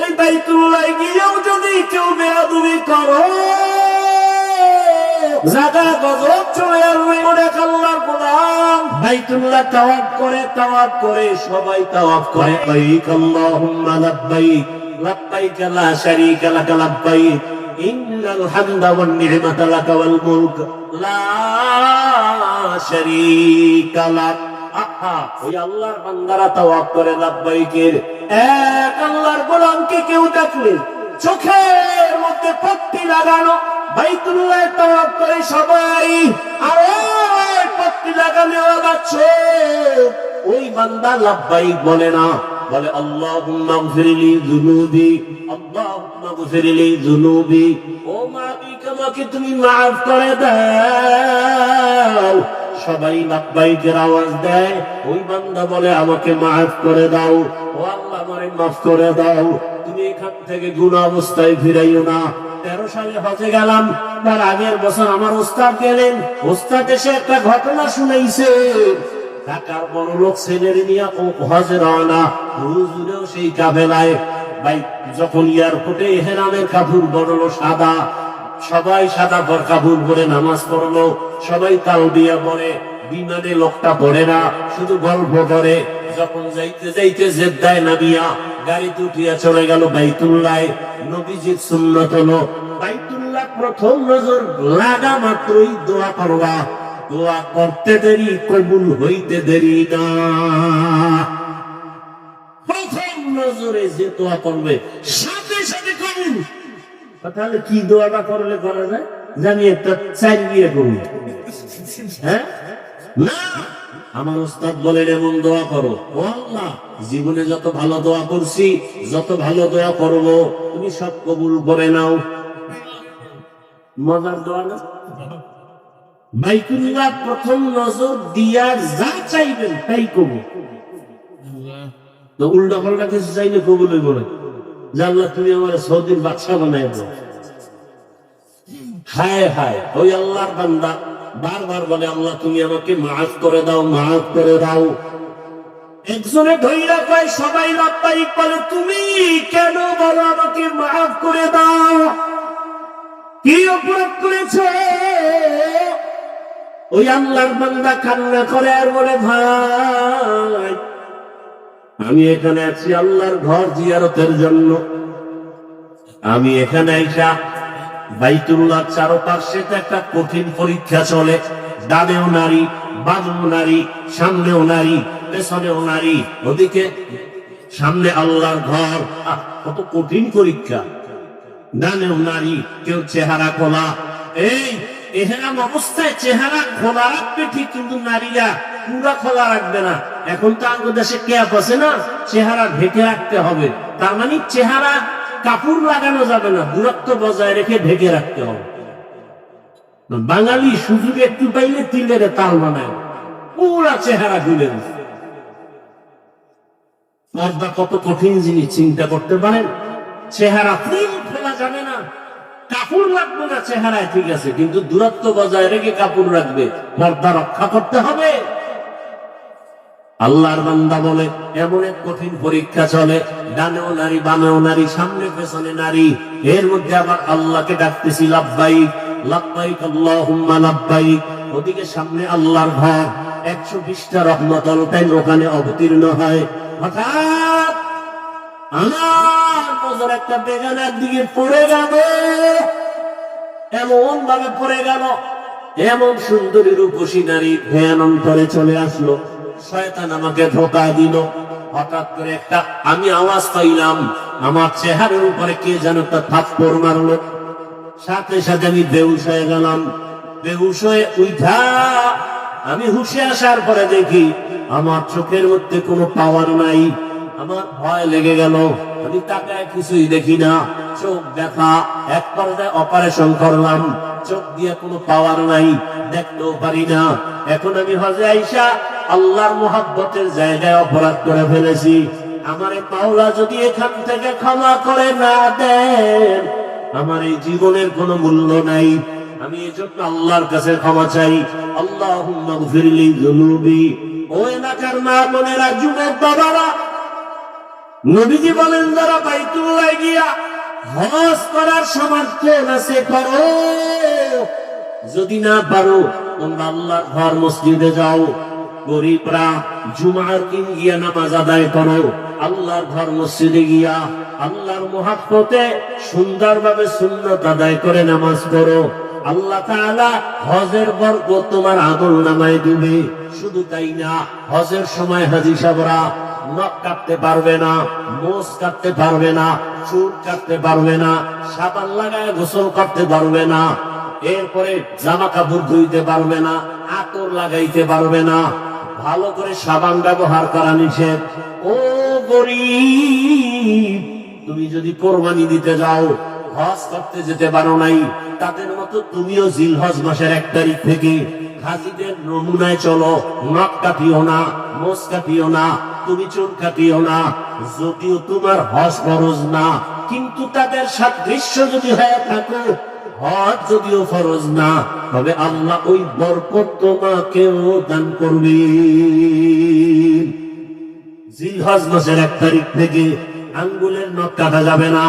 ওই বাইতুল্লাহ গিয়েও যদি কেউ বেয়াদবি করো, জাগা গজব চলে আসবে। অনেক আল্লাহর গোলাম বাইতুল্লাহ তাওয়াফ করে সবাই তাওয়াফ করে, লাব্বাইক আল্লাহুম্মা লাব্বাইক লাব্বাইক লা শারীকা লাক লাব্বাইক ইন্নাল হামদা ওয়ান নি'মাতা লাক ওয়াল মুলক লা শারীকা লাক। ওই আল্লাহর বান্দারা তাওয়াফ করে লাব্বাইকের। এক আল্লাহর গোলামকে কেউ দেখলে চোখের মধ্যে পট্টি লাগানো, বাইতুল্লাহ তাওয়াফ করে সবাই, আর ওই পট্টি লাগানো যাচ্ছে, ওই বান্দা লাব্বাইক বলে না, বলে আল্লাহুম্মা গফিরলি যুনুবি, আল্লাহুম্মা গফিরলি যুনুবি, ও মালিক আমাকে তুমি মাফ করে দাও। সবাই লাব্বাইকের আওয়াজ দেয়, ওই বান্দা বলে আমাকে মাফ করে দাও, ও আল্লাহ আমারে মাফ করে দাও, তুমি এখান থেকে গুনাহ অবস্থায় ফিরাইও না। 13 সালে হজে গেলাম, তার আগের বছর আমার ওস্তাদ গেলেন, ওস্তাদ এসে একটা ঘটনা শুনাইছে। ঢাকার বড় লোক ছেলের নিয়ে হজে রওনা, হুজুরেও সেই কাফেলায়। ভাই যখন এয়ারপোর্টে ইহরামের কাপড় পরলো সাদা, সবাই সাদা কাপড় পরে নামাজ পড়লো, সবাই তালবিয়া পড়ে। বিমানে লোকটা পড়ে না, শুধু গল্প করে। যখন যাইতে যাইতে জেদ্দায় নামিয়া গাড়িতে উঠিয়া চলে গেল বাইতুল্লাহ। নবীজির সুন্নাত হলো বাইতুল্লাহ প্রথম নজর লাগা মাত্রই দোয়া করবা, দোয়া করতে দেরি কবুল হইতে দেরি না। প্রথম নজরে যে দোয়া করবে সাথে সাথে কবুল। তাহলে কি দোয়াটা করলে করা যায়? জানি একটা চাই বিয়ে করুন, হ্যাঁ না, আমার ওস্তাদ বলেন এমন দোয়া করো, ও আল্লাহ জীবনে যত ভালো দোয়া করছি, যত ভালো দোয়া করবো তুমি সব কবুল করে নাও। মজার দোয়া না? বাইতুল্লাহ প্রথম নজর দিয়া যা চাইবেন তাই কবুল। তো উল্টা পাল্টা কিছু চাইলে কবুল হইব না। আল্লাহ তুমি আমার সৌদির বাদশা বানাই দাও। হায় হায়, ওই আল্লাহর বান্দা বারবার বলে আল্লাহ তুমি আমাকে মাফ করে দাও, মাফ করে দাও। একজনে ধৈর্য পায়, সবাই লাব্বাইক বলে, তুমি কেন বলো আমাকে মাফ করে দাও? কি অপরাধ করেছে? ওই আল্লাহর বান্দা কান্না করে আর বলে, ভাই আমি এখানে আছি আল্লাহর ঘর জিয়ারতের জন্য। আমি এখানে আইসা বাইতুল্লাহ চারপাশে একটা কঠিন পরীক্ষা চলে। ডানেও নারী, বামেও নারী, সামনেও নারী, পেছনেও নারী, ওদিকে সামনে আল্লাহর ঘর। কত কঠিন পরীক্ষা। ডানেও নারী, কেউ চেহারা খোলা। এই এহেরাম অবস্থায় চেহারা খোলা রাখবে ঠিক, কিন্তু নারীরা পুরা খোলা রাখবে না। এখন তো আমাদের দেশে ক্যাপ আছে না, চেহারা ঢেকে রাখতে হবে। তার মানে চেহারা কাপড় লাগানো যাবে না, দূরত্ব বজায় রেখে ঢেকে রাখতে হবে। বাঙালি সুযোগ একটু পাইলে তিলের তাল বানায়, পুরা চেহারা খুলে দিচ্ছে। পর্দা কত কঠিন জিনিস চিন্তা করতে পারেন। চেহারা ফুল খোলা যাবে না, কাপড় রাখবে না চেহারায়, ঠিক আছে, কিন্তু দূরত্ব বজায় রেখে কাপড় রাখবে, পর্দা রক্ষা করতে হবে। আল্লাহর বান্দা বলে এমন এক কঠিন পরীক্ষা চলে, ডানেও নারী, বামেও নারী, সামনে পেছনে নারী। এর মধ্যে আবার আল্লাহকে ডাকতেছি লাব্বাইক লাব্বাইক আল্লাহুম্মা লাব্বাইক। ওদিকে সামনে আল্লাহর ঘর, 120টা রহমতুল আলাইহি ওখানে অবতীর্ণ হয়। হঠাৎ আমার নজর একটা বেগানার দিকে পড়ে গেল, এমন ভাবে পড়ে গেল, এমন সুন্দরী রূপসী নারী ধ্যান অন্তরে চলে আসলো। শয়তান আমাকে ধোঁকা দিল। হঠাৎ করে একটা আমি আওয়াজ পাইলাম, আমার চেহারার উপরে কে যেন একটা থাপ্পড় মারলো। সাথে সাথে আমি বেহুশ হয়ে গেলাম। বেহুশ হয়ে উঠা আমি হুশে আসার পরে দেখি আমার চোখের মধ্যে কোনো পাওয়ার নাই। আমার ভয় লেগে গেল। আমি তাকায় কিছুই দেখি না, চোখ ব্যথা। এক পর্যায়ে অপারেশন করলাম, চোখ দিয়ে কোনো পাওয়ার নাই, দেখতেও পারি না। এখন আমি হজে আইসা আল্লাহর মুহাব্বতের জায়গায় অপরাধ করে ফেলেছি। আমারে মাওলা যদি এখান থেকে ক্ষমা করে না দেন, আমার এই জীবনের কোনো মূল্য নাই। আমি এই জন্য আল্লাহর কাছে ক্ষমা চাই। আল্লাহুম্মা গফিরলি যুনুবি। ও এলাকার মা বোনেরা, যুবক বাবারা, নবীজি বলেন যারা বাইতুল্লাহ গিয়া হজ করার সামর্থ্য আছে করো, যদি না পারো তোমরা আল্লাহর ঘর মসজিদে যাও, গরিবরা জুমার দিন গিয়া নামাজ আদায় করো, আল্লাহর ঘর মসজিদে গিয়া আল্লাহর মুহাব্বতে সুন্দরভাবে সুন্নাত আদায় করে নামাজ পড়ো, আল্লাহ তাআলা হজের বরকত তোমার আমল নামায় দিবে। শুধু তাই না, হজের সময় হাজী সাহেবরা নখ কাটতে পারবে না, মোষ কাটতে পারবে না, চুল কাটতে পারবে না, সাবান লাগায় গোসল করতে পারবে না, এরপরে জামা কাপড় ধুইতে পারবে না, আতর লাগাইতে পারবে না, ভালো করে সাবান ব্যবহার করা নিষেধ। ও গরীব, তুমি যদি কোরবানি দিতে যাও, হজ করতে যেতে পারো নাই, তাদের মতো তুমিও জিলহজ মাসের 1 তারিখ থেকে হাজীদের নমুনায় চলো, নখ কাটিও না, মোষ কাটিও না, তুমি চুল কাটিও না। যদিও তোমার হজ ফরজ না, কিন্তু তাদের সাদৃশ্য যদি হয়ে থাকো, হজ যদিও ফরজ না, তবে আল্লাহ ওই বরকত তোমাকেও দান করবে। জিলহজ মাসের 1 তারিখ থেকে আঙ্গুলের নখ কাটা যাবে না,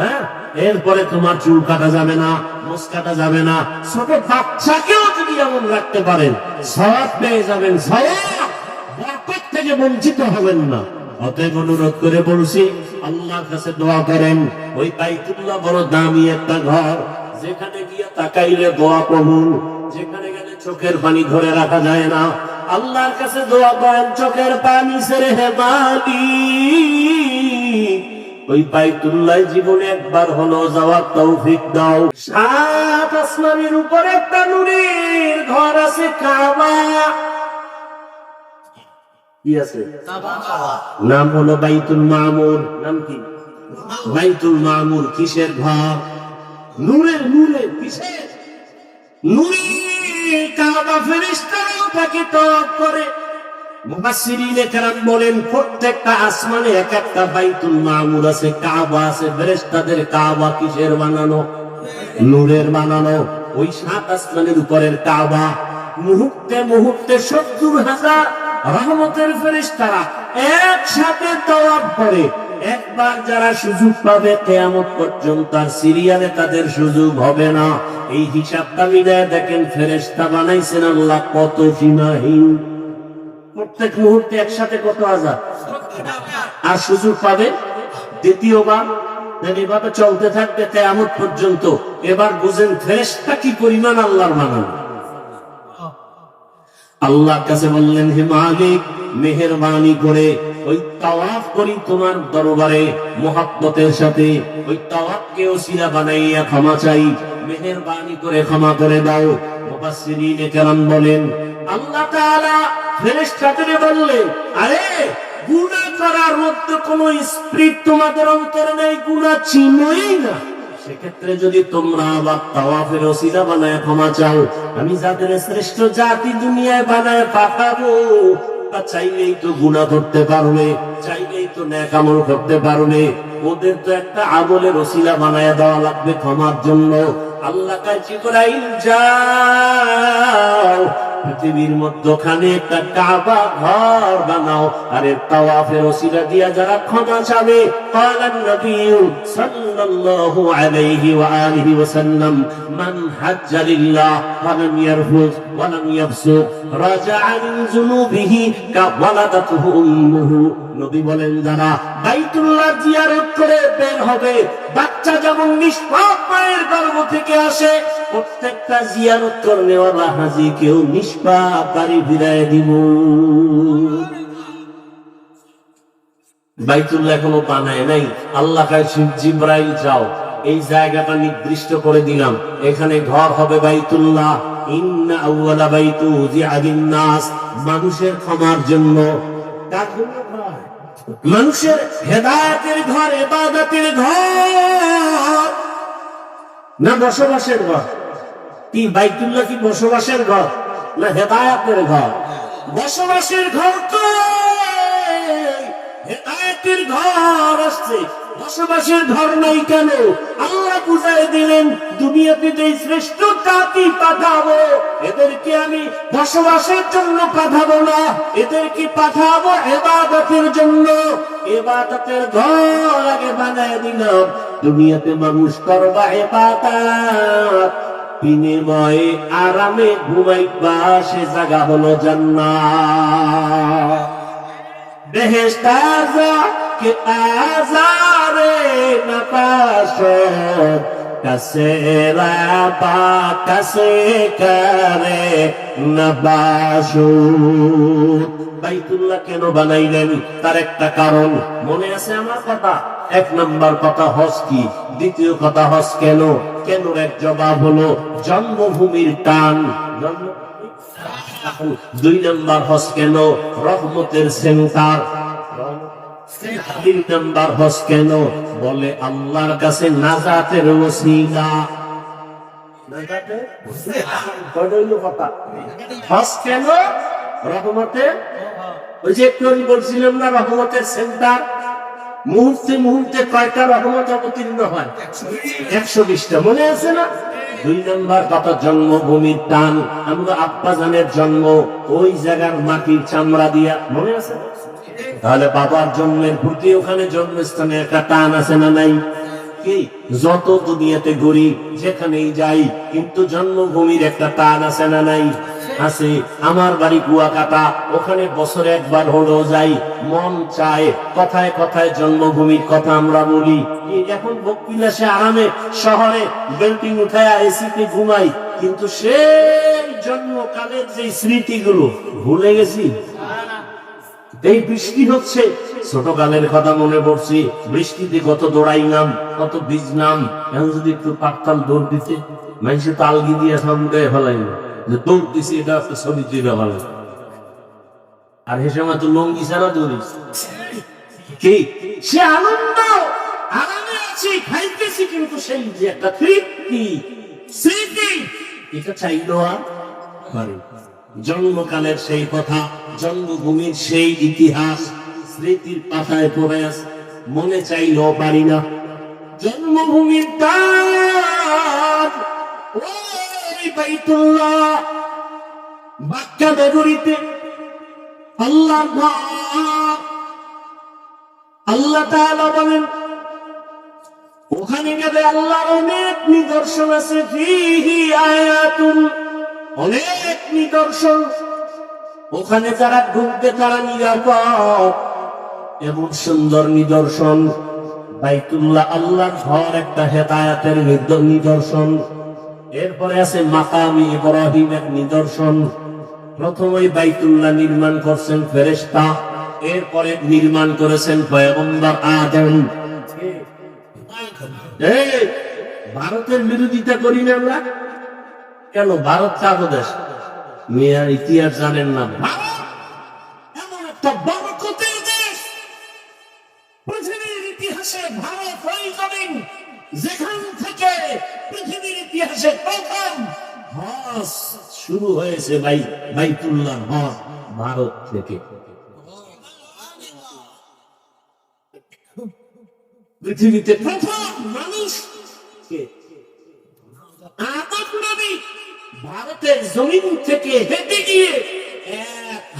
হ্যাঁ, এরপরে তোমার চুল কাটা যাবে না, মোষ কাটা যাবে না। ছোট বাচ্চাকেও যদি এমন রাখতে পারেন, সওয়াব পেয়ে যাবেন, সওয়াব, বরকত থেকে বঞ্চিত হবেন না। অতএব অনুরোধ করে বলছি, আল্লাহর কাছে দোয়া করেন। ওই বাইতুল্লাহ বড় দামি একটা ঘর, যেখানে গিয়ে তাকাইলে দোয়া কবুল, যেখানে গেলে চোখের পানি ধরে রাখা যায় না। আল্লাহর কাছে দোয়া করেন, চোখের পানি ছেড়ে হে মালিক, ওই বাইতুল্লাহ জীবনে একবার হলো যাওয়ার তৌফিক দাও। 7 আসমানের উপরে একটা নূরের ঘর আছে, কাবা। কি আছে? নাম হলো বাইতুল মামুর। নাম কি? বাইতুল মামুর। কিসের ঘর? নূরের। নূরের কিসের? নূরের কাবা। ফেরেশতারাও তাকে তওয়াফ করে। মুফাসসিরিনে কেরাম বলেন, প্রত্যেকটা আসমানে এক একটা বাইতুল মামুর আছে, কাবা আছে। ফেরেশতাদের কাবা কিসের বানানো? নূরের বানানো। ওই 7 আসমানের উপরের কাবা মুহূর্তে মুহূর্তে 70,000 রহমতের ফেরেশতারা একসাথে তওয়াফ করে। একবার যারা সুযোগ পাবে, কিয়ামত পর্যন্ত আর সিরিয়ালে তাদের সুযোগ হবে না। এই হিসাবটা মিলায় দেখেন, ফেরেশতা বানাইছেন আল্লাহ কত সীমাহীন। প্রত্যেক মুহূর্তে একসাথে কত হাজার, আর সুযোগ পাবে দ্বিতীয়বার। এভাবে চলতে থাকবে কিয়ামত পর্যন্ত। এবার বুঝেন ফেরেশতা কি পরিমাণ আল্লাহর বানানো। আল্লাহর কাছে বললেন, হে মালিক, মেহেরবানি করে ওই তাওয়াফ করি তোমার দরবারে মুহাব্বতের সাথে, ওই তাওয়াফকে ওসিলা বানাইয়া ক্ষমা চাই, মেহেরবানি করে ক্ষমা করে দাও। মুফাসসিরিনে কেরাম বলেন, আল্লাহ তাআলা ফেরেশতাদের বললেন, আরে গুনাহ করার মধ্যে কোনো স্পিরিট তোমাদের অন্তরে নেই, গুনাহ চিনোই না। সেক্ষেত্রে যদি তোমরা আবার তাওয়াফের ওসিলা বানায় ক্ষমা চাও, আমি যাদের শ্রেষ্ঠ জাতি দুনিয়ায় বানায় পাঠাবো, তা চাইলেই তো গুনাহ করতে পারবে, চাইলেই তো নেক আমল করতে পারবে। ওদের তো একটা আমলের ওসিলা বানায় দেওয়া লাগবে ক্ষমার জন্য। আল্লাহ কাছে জিবরাইল যাও, পৃথিবীর মধ্যখানে একটা কাবা ঘর বানাও, আরে তাওয়াফের ওসিলা দিয়া যারা ক্ষমা চাবে, ক্বালান নবী সাল্লাল্লাহু আলাইহি ওয়া আলিহি ওয়াসাল্লাম, মান হাজ্জা লিল্লাহ ওয়া লাম ইয়ারফুজ ওয়া লাম ইয়াফসুক রাজা'a মিন যুনুবিহি কাওয়ালাদাতুহু উম্মুহু। নবী বলেন, যারা বাইতুল্লাহ জিয়ারত করে বের হবে, বাচ্চা যেমন নিষ্পাপ মায়ের গর্ভ থেকে আসে, প্রত্যেকটা জিয়ারত করনেওয়ালা হাজীকেও নিষ্পাপ বাড়ি ফিরায় দিব। বাইতুল্লাহ এখনো বানায় নাই। আল্লাহ কাছে জিবরাইল যাও, এই জায়গাটা নির্দিষ্ট করে দিলাম, এখানে ঘর হবে বাইতুল্লাহ। ইন্না আউওয়ালা বাইতু উযিআ লিন-নাস, মানুষের ক্ষমার জন্য। কার জন্য ঘর? মানুষের হেদায়েতের ঘর, ইবাদতের ঘর, না বসবাসের ঘর? কি বাইতুল্লাহ কি বসবাসের ঘর না হেদায়েতের ঘর? বসবাসের ঘর তো হেদায়েতের ঘর আসছে, বসবাসের ঘর নাই কেন? আল্লাহ বুঝাই দিলেন, দুনিয়াতে যে শ্রেষ্ঠ জাতি পাঠাবো, এদেরকে আমি বসবাসের জন্য পাঠাবো না, এদেরকে পাঠাবো ইবাদতের জন্য। ইবাদতের ঘর আগে বানায় দিলাম, দুনিয়াতে মানুষ করবা ইবাদত, বিনিময়ে আরামে ঘুমাইবা, সে জায়গা হলো জান্নাত। বেহেশত के आज़ारे नपाशद कसे राबा कसे करे नबाशुद। বাইতুল্লাহ কেন বানাইলেন তার একটা কারণ মনে আছে আমার কথা। এক নম্বর কথা হজ কি, দ্বিতীয় কথা হজ কেন, কেন এক জবাব হলো জন্মভূমির টান। দুই নম্বর হজ কেন, রহমতের সেন্টার। তিন নম্বর হজ কেন, বলে আল্লাহর কাছে নাজাতের ওসিলা। হজ কেন, রহমতের, ওই যে একটু বলছিলাম না রহমতের সেন্টার। মুহূর্তে মুহূর্তে কয়টা রহমত অবতীর্ণ হয়? 120টা, মনে আছে না? দুই নম্বর কথা জন্মভূমির টান। আমরা আব্বা জানের জন্ম ওই জায়গার মাটির চামড়া দিয়া, মনে আছে? তাহলে বাবার জন্মের প্রতি ওখানে জন্মস্থানে একটা টান আছে না নাই? কি যত দুনিয়াতে ঘুরি যেখানেই যাই, কিন্তু জন্মভূমির একটা টান আছে না নাই? আছে। আমার বাড়ি কুয়াকাটা, ওখানে বছরে একবার হলেও যাই, মন চায় কথায় কথায় জন্মভূমির কথা আমরা বলি। এখন ভোগবিলাসে আরামে শহরে বিল্ডিং উঠায় এসিতে ঘুমাই, কিন্তু সেই জন্মকালের যে স্মৃতিগুলো ভুলে গেছি। এই বৃষ্টি হচ্ছে, ছোটকালের কথা মনে পড়ছি। বৃষ্টিতে কত দৌড়াইলাম, কত ভিজলাম। এখন যদি একটু পাকতাল দৌড় দিতে, মানুষে তালগি দিয়ে সামনে ফেলাইল যে দৌড় দিছি, এটা একটা ছবি তুলে ভালো। আর সে সময় তো লঙ্গি ছাড়া দৌড়িস কি, সে আনন্দ আরামে আছি, খাইতেছি, কিন্তু সেই যে একটা তৃপ্তি স্মৃতি, এটা চাইলো আর পারি। জন্মকালের সেই কথা, জন্মভূমির সেই ইতিহাস স্মৃতির পাতায় পড়ে আছে, মনে চাইলেও পারি না। জন্মভূমির টান, ওই বাইতুল্লাহ মক্কা নগরীতে আল্লাহ তাআলা বলেন, ওখানে গেলে আল্লাহর অনেক নিদর্শন আছে। ফিহি আয়াতুন, অনেক নিদর্শন। ওখানে যারা ঢুকবে তারা নিরাপদ। এমন সুন্দর নিদর্শন। বাইতুল্লাহ আল্লাহর ঘর, একটা হেদায়েতের নিদর্শন। এরপরে আছে মাকামি ইব্রাহিম, এক নিদর্শন। প্রথমেই বাইতুল্লাহ নির্মাণ করছেন ফেরেশতা, এরপরে নির্মাণ করেছেন পয়গম্বর আদম। ভারতের বিরোধিতা করি না আমরা কেন? ভারত কাগজ দেশ, মেয়ার ইতিহাস জানেন না? এমন একটা বরকতের দেশ, পৃথিবীর ইতিহাসে ভারত ওই জমিন যেখান থেকে পৃথিবীর ইতিহাসে প্রথম হজ শুরু হয়েছে। বাইতুল্লাহ হজ ভারত থেকে। পৃথিবীতে প্রথম মানুষ আদম নবী ভারতের জমিন থেকে হেঁটে গিয়ে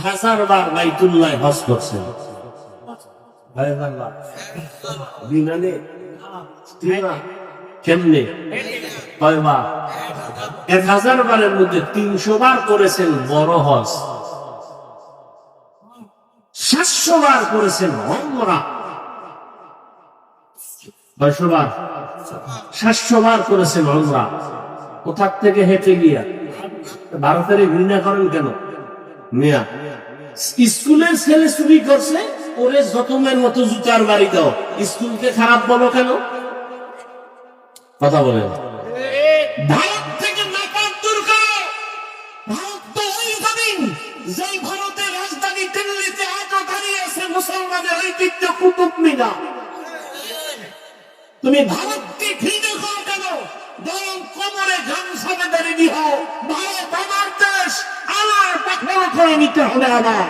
1000 বার বাইতুল্লাহ হজ করছেন। বিমানে, কেমনে, কয়বার? 1000 বারের মধ্যে 300 বার করেছেন বড় হজ, 700 বার করেছেন ওমরা। 500 বার, 700 বার করেছেন ওমরা। কোথা থেকে হেঁটে গিয়া? ভারতের ঘৃণা করেন কেন মিয়া? স্কুলের ছেলে চুরি করছে, ওরে যতমের মতো জুতার বাড়ি দাও, স্কুলকে খারাপ বলো কেন? কথা বলেন। ভারত থেকে নাপাক দূর করো। ভারত তো ওই জমিন যে ভারতের রাজধানী দিল্লিতে আজও দাঁড়িয়ে আছে মুসলমানের ঐতিহ্য কুতুব মিনার। তুমি ভারতকে ঘৃণা করো কেন? বরং কোমরে গামছা বেঁধে রেডি হও, ভারত আমার দেশ, আমার দখল করে নিতে হবে আমার।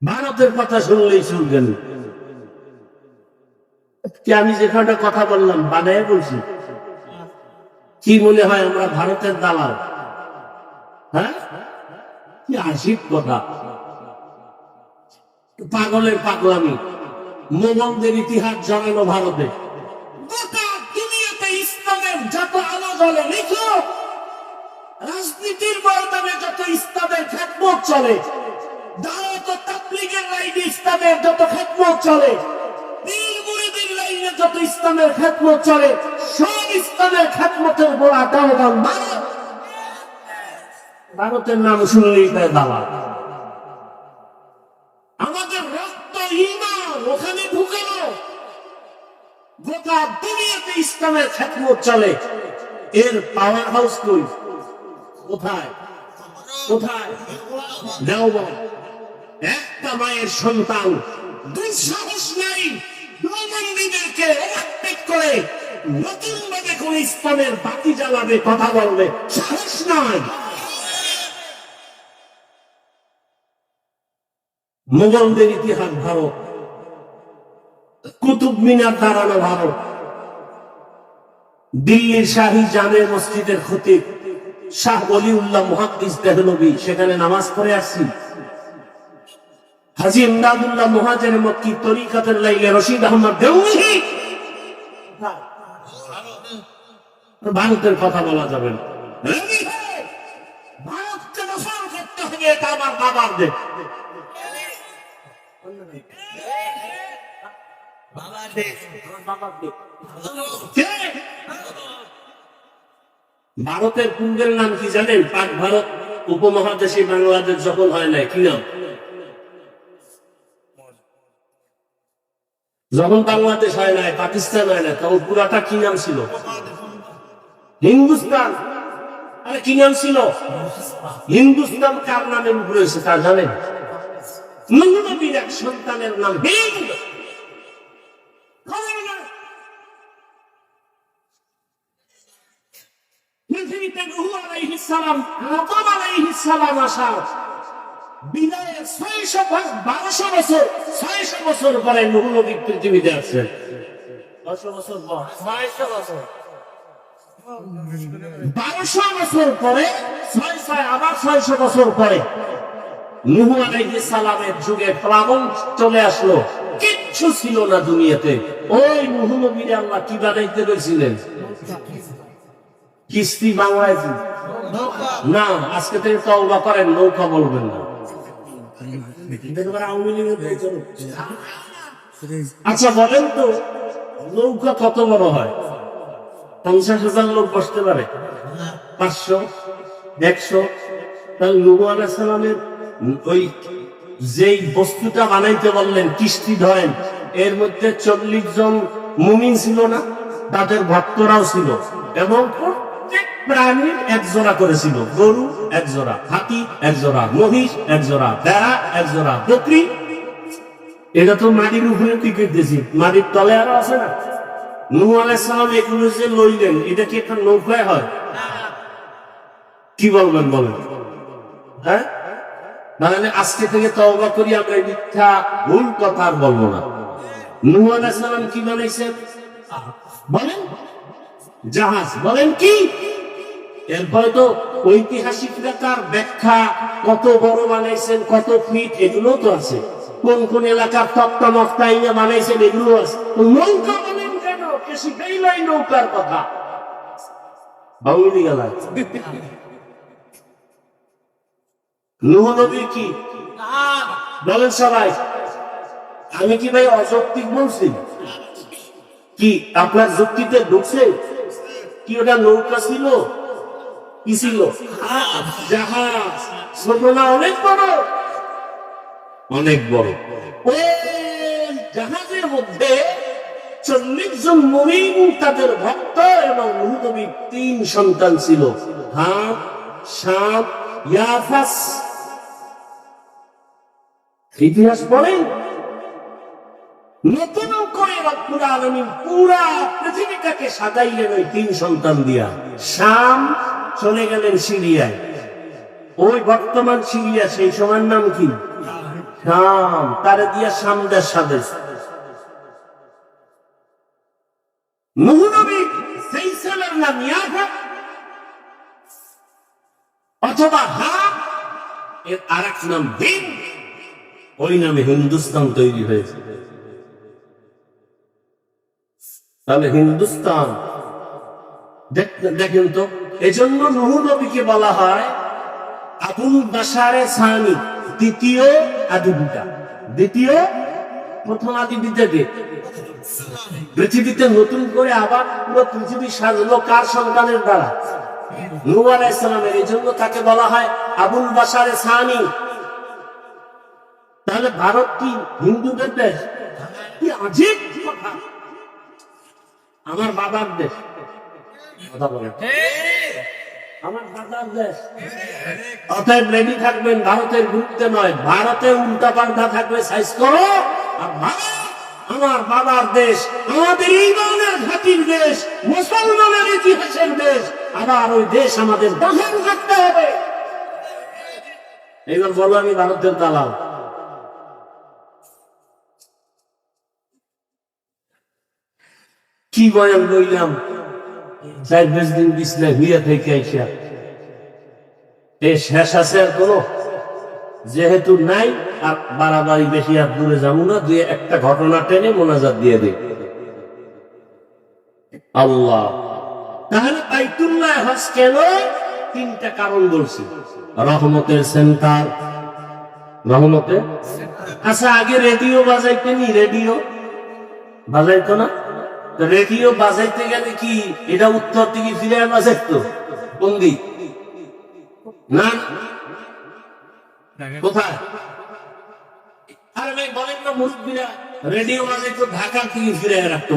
ভারতের কথা শুনলেই শুনবেন কি? আমি যেখানে কথা বললাম বানায় বলছি, কি মনে হয় আমরা ভারতের দালাল? হ্যাঁ, কি আশিক কথা, পাগলের পাগলামি। মোগলদের ইতিহাস জানানো ভারতে। গোটা দুনিয়াতে ইসলামের যত আলো জ্বলে, লিখো রাজনীতির ময়দানে যত ইসলামের খেদমত চলে, দাওয়াত ও তাবলীগের লাইনে ইসলামের যত খেদমত চলে, পীর মুরিদের লাইনে যত ইসলামের খেদমত চলে, সব ইসলামের খেদমতের গোড়া দাওয়াত ভারত। ভারতের নাম শুনলেই তাই দাওয়াত। আমাদের রক্ত ঈমান ওখানে ঢুকানো। গোটা দুনিয়াতে ইসলামের খেদমত চলে, এর পাওয়ার হাউস কই? কোথায়? কোথায়? দেওবন্দ। একটা মায়ের সন্তান দুঃসাহস নাই দেওবন্দীদেরকে ওভারটেক করে নতুন ভাবে কোন ইসলামের বাতি জ্বালাবে, কথা বলবে, সাহস নাই। মোগলদের ইতিহাস ভারত, কুতুব মিনার দাঁড়ানো ভারত, দিল্লির শাহী জামে মসজিদের খতিব শাহ ওলিউল্লাহ মুহাদ্দিস দেহলভী সেখানে নামাজ পড়ে আসছি। হাজী ইমদাদুল্লাহ মুহাজির মক্কি তরিকাতের লাইলে রশিদ আহমদ দেওবন্দি। ভারতের কথা বলা যাবে না। ভারতকে দখল করতে হবে, এটা আমার বাবার দেশ। ভারতের পূর্বের নাম কি জানেন? পাক ভারত উপমহাদেশে বাংলাদেশ যখন হয় নাই, কি নাম? যখন বাংলাদেশ হয় নাই, পাকিস্তান হয় নাই, তখন পুরাটা কি নাম ছিল? হিন্দুস্তান। আরে কি নাম ছিল? হিন্দুস্তান কার নামে উপরে হয়েছে তা জানেন? নবীর এক সন্তানের নাম হিন্দ। পৃথিবীতে নূহ আলাইহিস সালাম, আদম আলাইহিস সালাম আসা বিদায়ের 1200 বছর, 600 বছর পরে নূহ নবী পৃথিবীতে আসছেন। 1200 বছর পরে 600 আবার 600 বছর পরে নূহ আলাইহিস সালামের যুগে প্লাবন চলে আসলো। কিচ্ছু ছিল না দুনিয়াতে। ওই নূহ নবীরে আল্লাহ কি বানাইতে বলেছিলেন? কিস্তি বাংলায় না। আজকে থেকে তওবা করেন, নৌকা বলবেন না। আচ্ছা বলেন তো, নৌকা কত বড় হয়? 50,000 লোক বসতে পারে? 500, 100? তাহলে নূহ আলাইহিস সালামের ওই যেই বস্তুটা বানাইতে বললেন, কিস্তি ধরেন, এর মধ্যে 40 জন মুমিন ছিল না? তাদের ভক্তরাও ছিল, এবং প্রাণীর এক জোড়া করেছিল। গরু এক জোড়া, হাতি এক জোড়া, মহিষ এক জোড়া, ভেড়া এক জোড়া, বকরি। এটা তো মাটির উপরে টিকিট দিয়েছি, মাটির তলে আরো আছে না? নূহ আলাইহিস সালাম এগুলো যে লইলেন, এটা কি একটা নৌকায় হয়? কি বলবেন বলেন? হ্যাঁ, মানে আজকে থেকে তওবা করি, আমরা মিথ্যা ভুল কথা আর বলবো না। নূহ আলাইহিস সালাম কি বানাইছেন বলেন? জাহাজ। বলেন কি? এরপরে তো ঐতিহাসিকরা তার ব্যাখ্যা, কত বড় বানাইছেন, কত ফিট, এগুলো তো আছে। কোন কোন এলাকার তক্তা মক্তা এনে বানাইছেন, এগুলো আছে। নৌকা বলেন কেন? কে শিখাইলাই নৌকার কথা? বাউলি গেল। নূহ নবী কি বলেন সবাই? আমি কি ভাই অযৌক্তিক বলছি? কি আপনার যুক্তিতে ঢুকছে? কি ওটা নৌকা ছিল? কি ছিল? জাহাজ। ছোট না অনেক বড়? অনেক বড়। ওই জাহাজের মধ্যে 40 জন মুমিন, তাদের ভক্ত এবং নূহ নবীর 3 সন্তান ছিল, হাম, শাম, ইয়াফাস। ইতিহাস পড়েন। নতুন করে রব্বুল আলামিন পুরা পৃথিবীটাকে সাজাইলেন ওই 3 সন্তান দিয়া। শাম চলে গেলেন সিরিয়ায়। ওই বর্তমান সিরিয়া, সেই সময়ের নাম কি? শাম। তারে দিয়া শাম দেশ সাজে। নূহ নবী সেই ছেলের নাম ইয়াফাস অথবা হাম, এর আরেক নাম হিন্দ। ওই নামে হিন্দুস্তান তৈরি হয়েছে। তাহলে হিন্দুস্তান দেখেন তো, এজন্য নূহ নবীকে বলা হয় আবুল বাশারে সানি, দ্বিতীয় আদিবিদা। দ্বিতীয়, প্রথম আদিবিদাকে পৃথিবীতে নতুন করে আবার পুরো পৃথিবী সাজলো কার সন্তানের দ্বারা? নূহ আলাইহিস সালামের। এই জন্য তাকে বলা হয় আবুল বাশারে সানি। তাহলে ভারত কি হিন্দুদের দেশ? কি আজীব কথা! আমার বাবার দেশ, কথা বলেন, আমার দাদার দেশ। অতএব রেডি থাকবেন, ভারতের বিরুদ্ধে নয়, ভারতের উল্টা পাল্টা থাকবে সাইজ করো। আর ভারত আমার বাবার দেশ, আমাদের ইমানের ঘাঁটির দেশ, মুসলমানের ইতিহাসের দেশ। আবার ওই দেশ আমাদের দখল রাখতে হবে। এইবার বলো আমি ভারতের দালাল। কি বয়ান বললাম, 4-5 দিন বিছলে হইয়া থেকে আইসা এ শেষ আছে আর কোনো? যেহেতু নাই, আর বাড়াবাড়ি বেশি আর দূরে যাবো না, দুই একটা ঘটনা টেনে মোনাজাত দিয়ে দিই। আল্লাহ, তাহলে বাইতুল্লাহ হজ কেন? 3টা কারণ বলছি। রহমতের সেন্টার, রহমতে। আচ্ছা, আগে রেডিও বাজাইতেনি? রেডিও বাজাইতো না? রেডিও বাজাইতে গেলে কি এটা উত্তর দিকে ফিরে বাজাইতো? কোন দিক? না, কোথায়? আরে ভাই বলেন না, মুরব্বীরা রেডিও বাজাইতো ঢাকা থেকে ফিরে রাখতো।